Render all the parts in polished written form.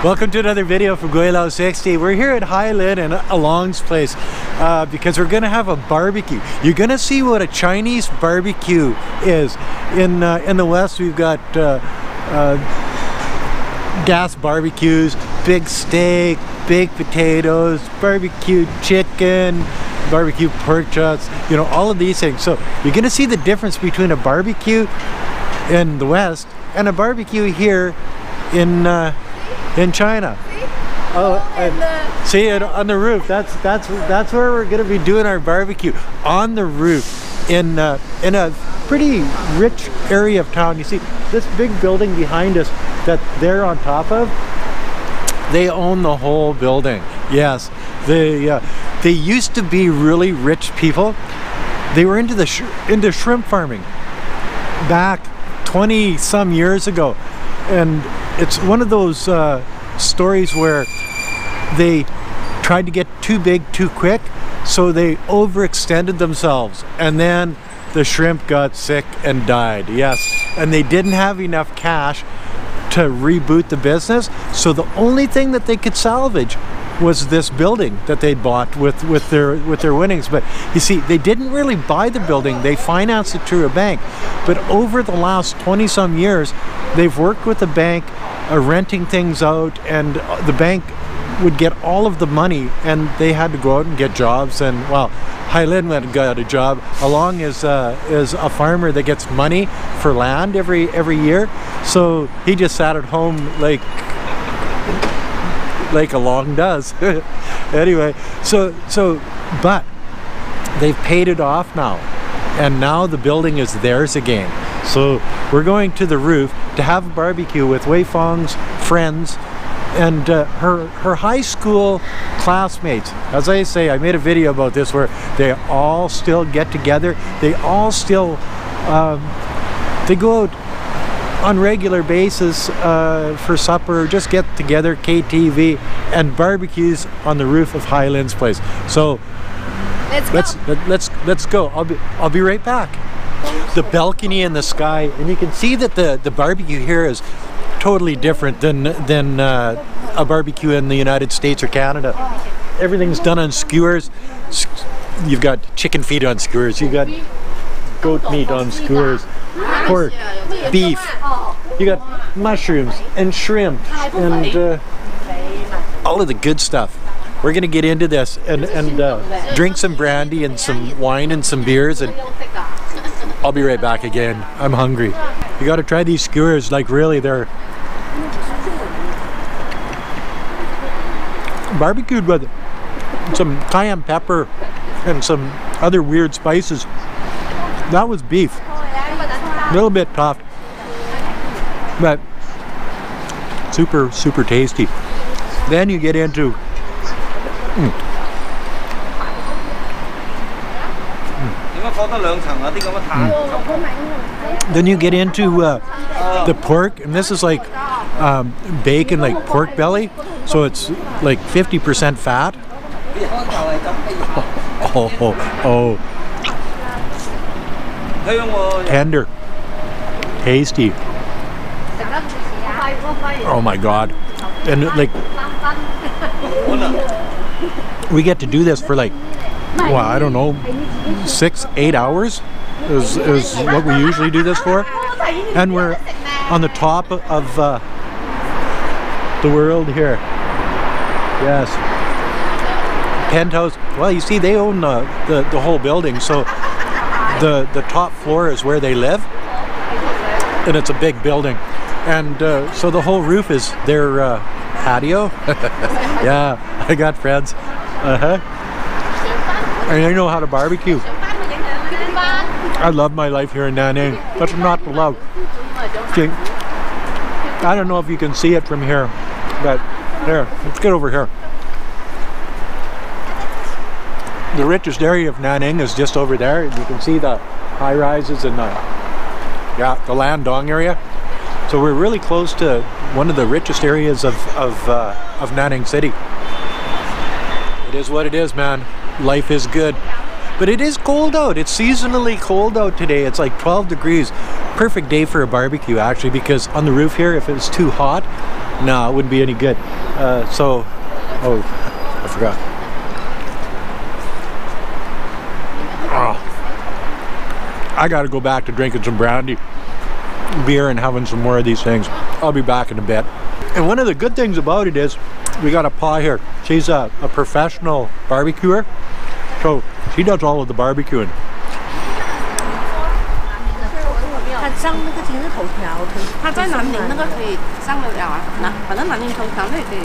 Welcome to another video from Gweilo 60. We're here at Highland and Along's place because we're gonna have a barbecue. You're gonna see what a Chinese barbecue is. In the West, we've got gas barbecues, big steak, baked potatoes, barbecue chicken, barbecue pork chops, you know, all of these things. So you're gonna see the difference between a barbecue in the West and a barbecue here in China. Oh, and see it on the roof. That's where we're gonna be doing our barbecue, on the roof in a pretty rich area of town. You see this big building behind us that they're on top of. They own the whole building. Yes, they used to be really rich people. They were into shrimp farming back 20 some years ago, and it's one of those stories where they tried to get too big too quick, so they overextended themselves, and then the shrimp got sick and died. Yes, and they didn't have enough cash to reboot the business, so the only thing that they could salvage was this building that they bought with their winnings. But you see, they didn't really buy the building, they financed it through a bank. But over the last 20 some years, they've worked with the bank, renting things out, and the bank would get all of the money, and they had to go out and get jobs. And well, Highland went and got a job. Along is a farmer that gets money for land every year, so he just sat at home like Along does. Anyway, but they've paid it off now, and now the building is theirs again. So we're going to the roof to have a barbecue with Weifang's friends and her high school classmates. As I say, I made a video about this where they all still get together. They all still they go out on regular basis for supper, just get together, KTV, and barbecues on the roof of Highland's place. So let's go. I'll be right back. The balcony in the sky, and you can see that the barbecue here is totally different than a barbecue in the United States or Canada. Everything's done on skewers. You've got chicken feet on skewers. You've got goat meat on skewers. Pork, beef. You got mushrooms and shrimp and all of the good stuff. We're gonna get into this and drink some brandy and some wine and some beers, and I'll be right back again. I'm hungry. You gotta try these skewers. Like, really, they're barbecued with some cayenne pepper and some other weird spices. That was beef. A little bit tough, but super tasty. Then you get into then you get into the pork, and this is like bacon, like pork belly, so it's like 50% fat. Oh, tender, tasty. Oh my God. And like, we get to do this for like, well, I don't know, 6-8 hours is what we usually do this for. And we're on the top of the world here. Yes. Penthouse. Well, you see, they own the whole building, so the top floor is where they live, and it's a big building. And so the whole roof is their patio. Yeah, I got friends. And I know how to barbecue. I love my life here in Nanning. What's not to love? Okay. I don't know if you can see it from here, but here, let's get over here. The richest area of Nanning is just over there. You can see the high rises and the Landong area. So we're really close to one of the richest areas of Nanning City. It is what it is, man. Life is good. But it is cold out. It's seasonally cold out today. It's like 12 degrees. Perfect day for a barbecue, actually, because on the roof here, if it's too hot, no, it wouldn't be any good. So, oh, I forgot. Oh, I gotta go back to drinking some brandy, beer, and having some more of these things. I'll be back in a bit. And one of the good things about it is we got a Pa here. She's a professional barbecuer, so she does all of the barbecuing. 上那个今日头条，他在南宁那个可以上得了啊，反正南宁头条那也可以。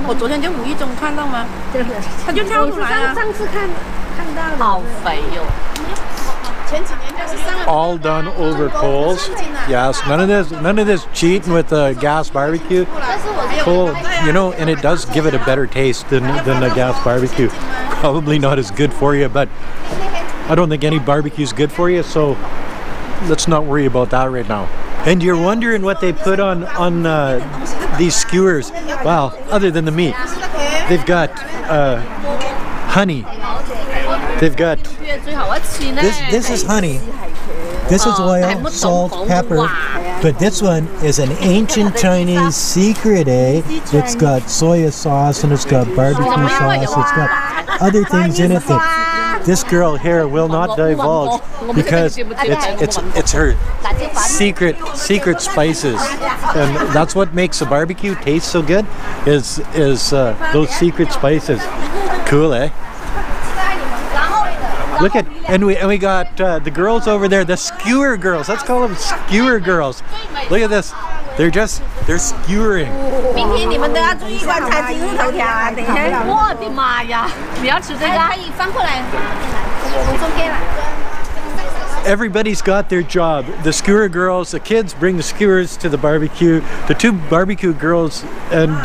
我昨天就无意中看到吗？他就跳出来啊！上次看到了，好肥哟。前几年就是上了。All done over coals. Yes, none of this cheating with the gas barbecue. Cool, you know, and it does give it a better taste than the gas barbecue. Probably not as good for you, but I don't think any barbecue is good for you, so. Let's not worry about that right now. And you're wondering what they put on these skewers. Well, other than the meat, they've got honey. They've got this is honey. This is oil, salt, pepper. But this one is an ancient Chinese secret, eh? It's got soya sauce and it's got barbecue sauce. It's got other things in it that this girl here will not divulge because it's her secret spices, and that's what makes the barbecue taste so good. Is those secret spices? Cool, eh? Look at and we got the girls over there, the skewer girls. Let's call them skewer girls. Look at this. They're skewering. 明天你们都要注意观察今日头条啊！等一下，我的妈呀！你要吃这个？可以翻过来，从中间来。 Everybody's got their job. The skewer girls, the kids bring the skewers to the barbecue. The two barbecue girls, and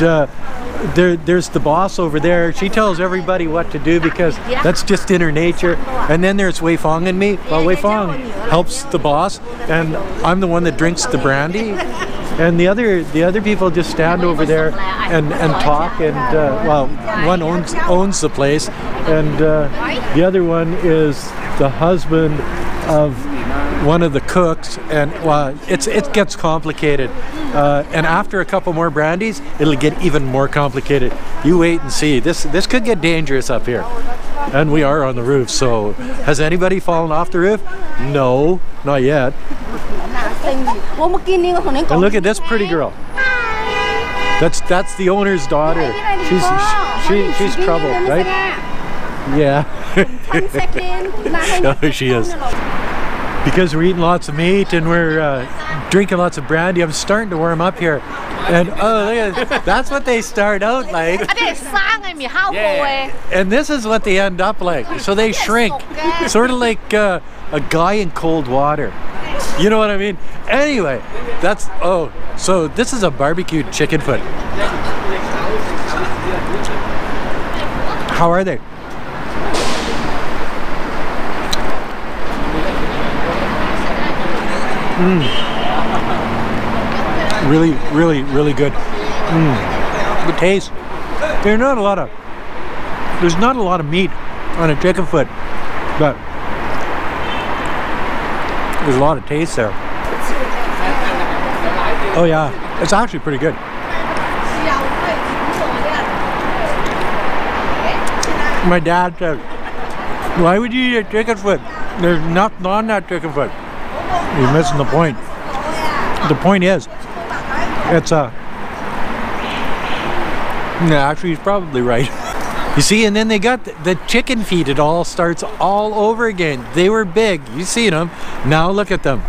there's the boss over there. She tells everybody what to do because that's just in her nature. And then there's Weifang and me. Well, Weifang helps the boss, and I'm the one that drinks the brandy. And the other people just stand over there and talk. And well, one owns the place, and the other one is the husband of one of the cooks, and well, it gets complicated. And after a couple more brandies, it'll get even more complicated. You wait and see. This could get dangerous up here. And we are on the roof, so has anybody fallen off the roof? No, not yet. And look at this pretty girl. That's the owner's daughter. She's trouble, right? Yeah. Oh, she is. Because we're eating lots of meat and we're drinking lots of brandy, I'm starting to warm up here. And oh, look at that. That's what they start out like. Yeah. And this is what they end up like. So they shrink. Sort of like a guy in cold water. You know what I mean? Anyway, so this is a barbecued chicken foot. How are they? Really, really, really good. The taste. There's not a lot of meat on a chicken foot, but there's a lot of taste there. Oh yeah, it's actually pretty good. My dad said, "Why would you eat a chicken foot? There's nothing on that chicken foot." You're missing the point. The point is, it's a... Yeah, actually, he's probably right. You see, and then they got the chicken feet. It all starts all over again. They were big. You seen them. Now look at them.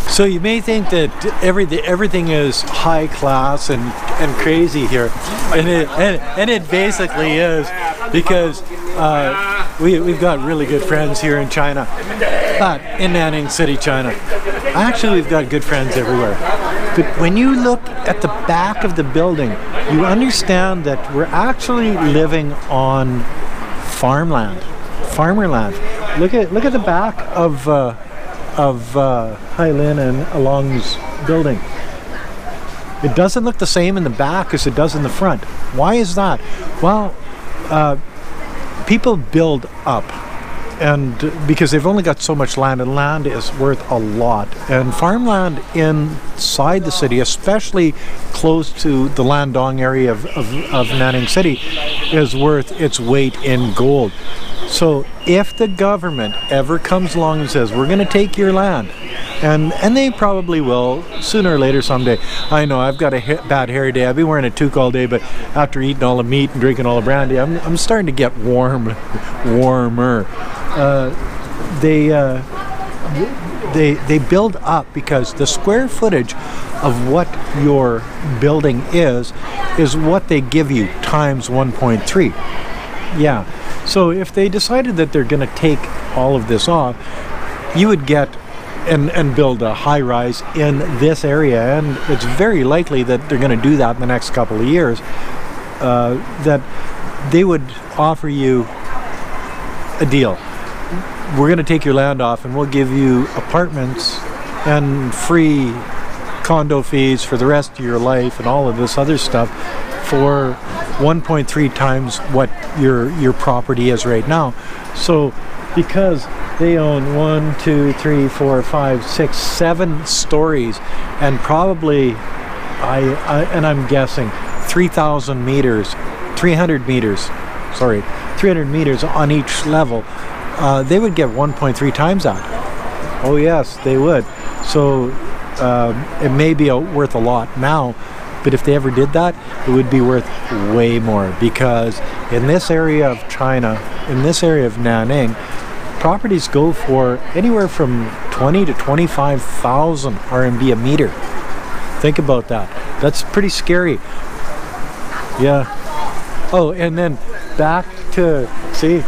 So you may think that everything is high class and crazy here, and it basically is, because we've got really good friends here in China, in Nanning City, China. Actually, we've got good friends everywhere. But when you look at the back of the building, you understand that we're actually living on farmland. Look at the back of Hailin and Along's building. It doesn't look the same in the back as it does in the front. Why is that? Well, people build up, and because they've only got so much land, and land is worth a lot. And farmland inside the city, especially close to the Landong area of Nanning City, is worth its weight in gold. So if the government ever comes along and says, we're going to take your land, and they probably will sooner or later someday. I know I've got a bad hair day. I've been wearing a toque all day, but after eating all the meat and drinking all the brandy, I'm starting to get warmer. They build up because the square footage of what your building is what they give you times 1.3. Yeah. So if they decided that they're going to take all of this off, you would get and build a high rise in this area, and it's very likely that they're going to do that in the next couple of years, that they would offer you a deal. We're going to take your land off and we'll give you apartments and free condo fees for the rest of your life and all of this other stuff for 1.3 times what your property is right now. So because they own 1, 2, 3, 4, 5, 6, 7 stories, and probably I'm guessing 300 meters on each level, they would get 1.3 times that. Oh yes, they would. So it may be worth a lot now, but if they ever did that, it would be worth way more, because in this area of China, in this area of Nanning, properties go for anywhere from 20 to 25,000 RMB a meter. Think about that. That's pretty scary. Yeah. Oh, and then back to, see?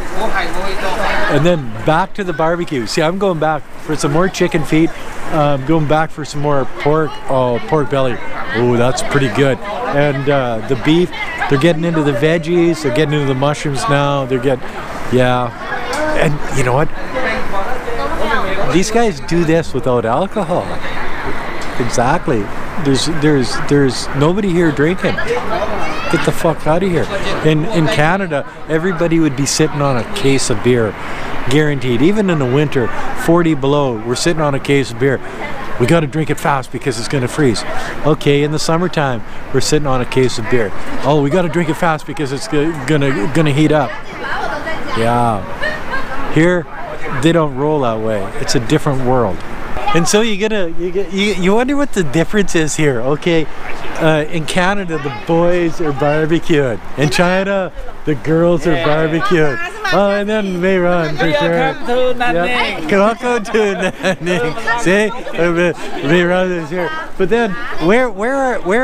And then back to the barbecue. See, I'm going back for some more chicken feet. I'm going back for some more pork. Oh, pork belly. Oh, that's pretty good. And the beef, they're getting into the veggies. They're getting into the mushrooms now. They're getting, yeah. And you know what? These guys do this without alcohol. Exactly. There's nobody here drinking. Get the fuck out of here. In Canada, everybody would be sitting on a case of beer, guaranteed. Even in the winter, 40 below, we're sitting on a case of beer. We got to drink it fast because it's going to freeze. Okay, in the summertime, we're sitting on a case of beer. Oh, we got to drink it fast because it's gonna heat up. Yeah. Here, they don't roll that way. It's a different world. And so you wonder what the difference is here. Okay, in Canada, the boys are barbecued. In China, the girls are barbecued. Oh, and then they run for sure. Welcome to Nanning. Welcome to Nanning. See, they run this here. But then, where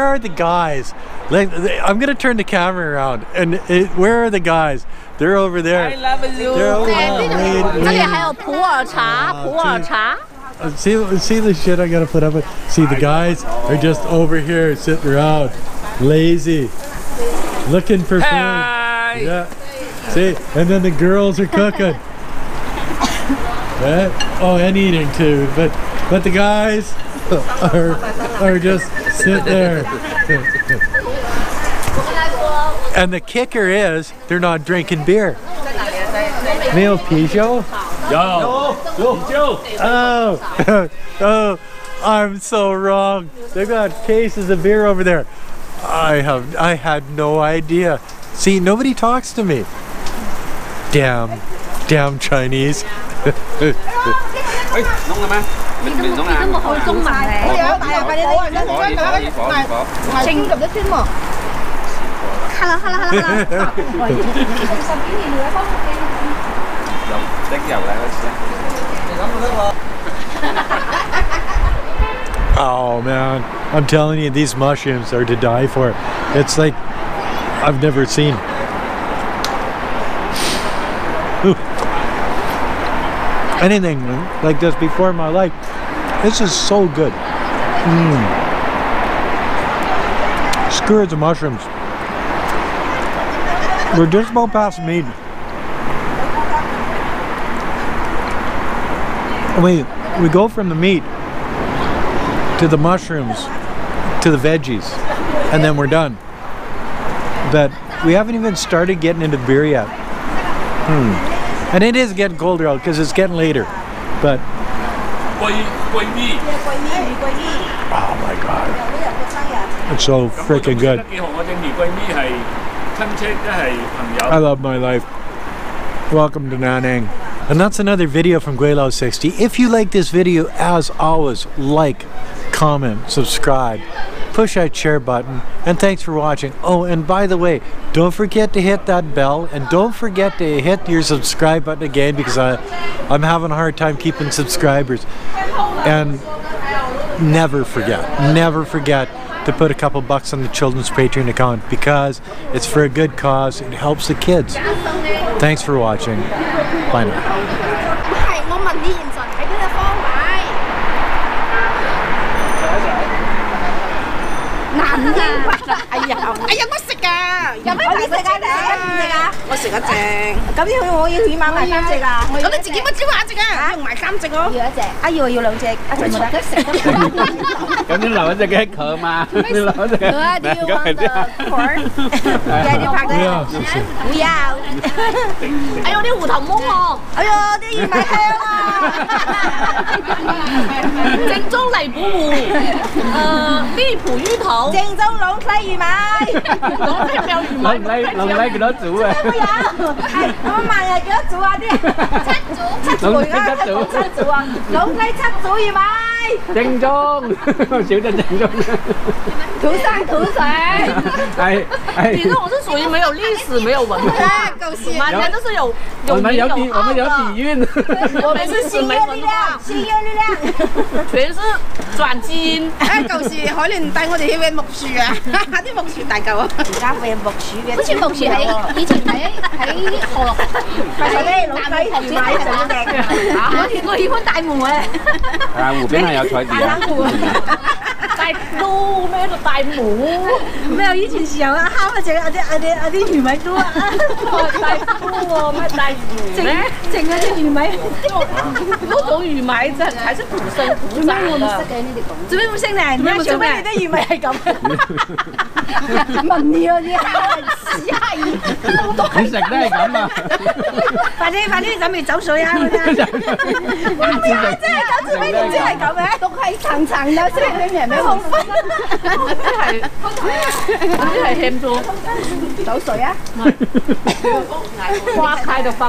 are the guys? Like, I'm gonna turn the camera around, and where are the guys? They're over there. I love you. They're over there. See the shit I gotta put up with. See, the guys are just over here sitting around, lazy, looking for food. Yeah. See, and then the girls are cooking. Oh, and eating too. But the guys are just sitting there. And the kicker is, they're not drinking beer. Meal Pijo? Oh, I'm so wrong. They got cases of beer over there. I had no idea. See, nobody talks to me. Damn Chinese. Oh man, I'm telling you, these mushrooms are to die for. It's like I've never seen. Anything like this before in my life. This is so good. Skewers of mushrooms. We're just about past meat. We go from the meat to the mushrooms to the veggies, and then we're done. But we haven't even started getting into beer yet. And it is getting colder out because it's getting later. But oh my god, it's so freaking good. I love my life. Welcome to Nanning. And that's another video from Gweilo 60. If you like this video, as always, like, comment, subscribe, push that share button, and thanks for watching. Oh, and by the way, don't forget to hit that bell, and don't forget to hit your subscribe button again, because I'm having a hard time keeping subscribers. And never forget to put a couple bucks on the children's Patreon account, because it's for a good cause. It helps the kids. Thanks for watching. Bye now.你这种是属于没有历史、没有文化，满天都是有底蕴，我们是新月力量，全是轉基因。舊時海聯帶我哋去搵木樹啊，啲木樹大嚿啊。而家搵木樹嘅，好似木樹喺以前喺河南學子買上隻，我喜歡大湖啊。係啊，湖邊係有菜地啊。大都咩度大湖？咩啊？以前時候啊，蝦啲魚米都啊，大都喎，咩大湖咧？整嗰啲魚米，嗰種魚米真係是土生土長嘅。做咩唔識咧？做咩你啲魚米係咁？問你啊啲蝦係，你食都係咁啊！快啲準備走水啊！嗰啲魚米真係咁，做咩你知係咁嘅？都係層層有色嘅嘢咩？好分，嗰啲係鹹咗，走水啊！花開到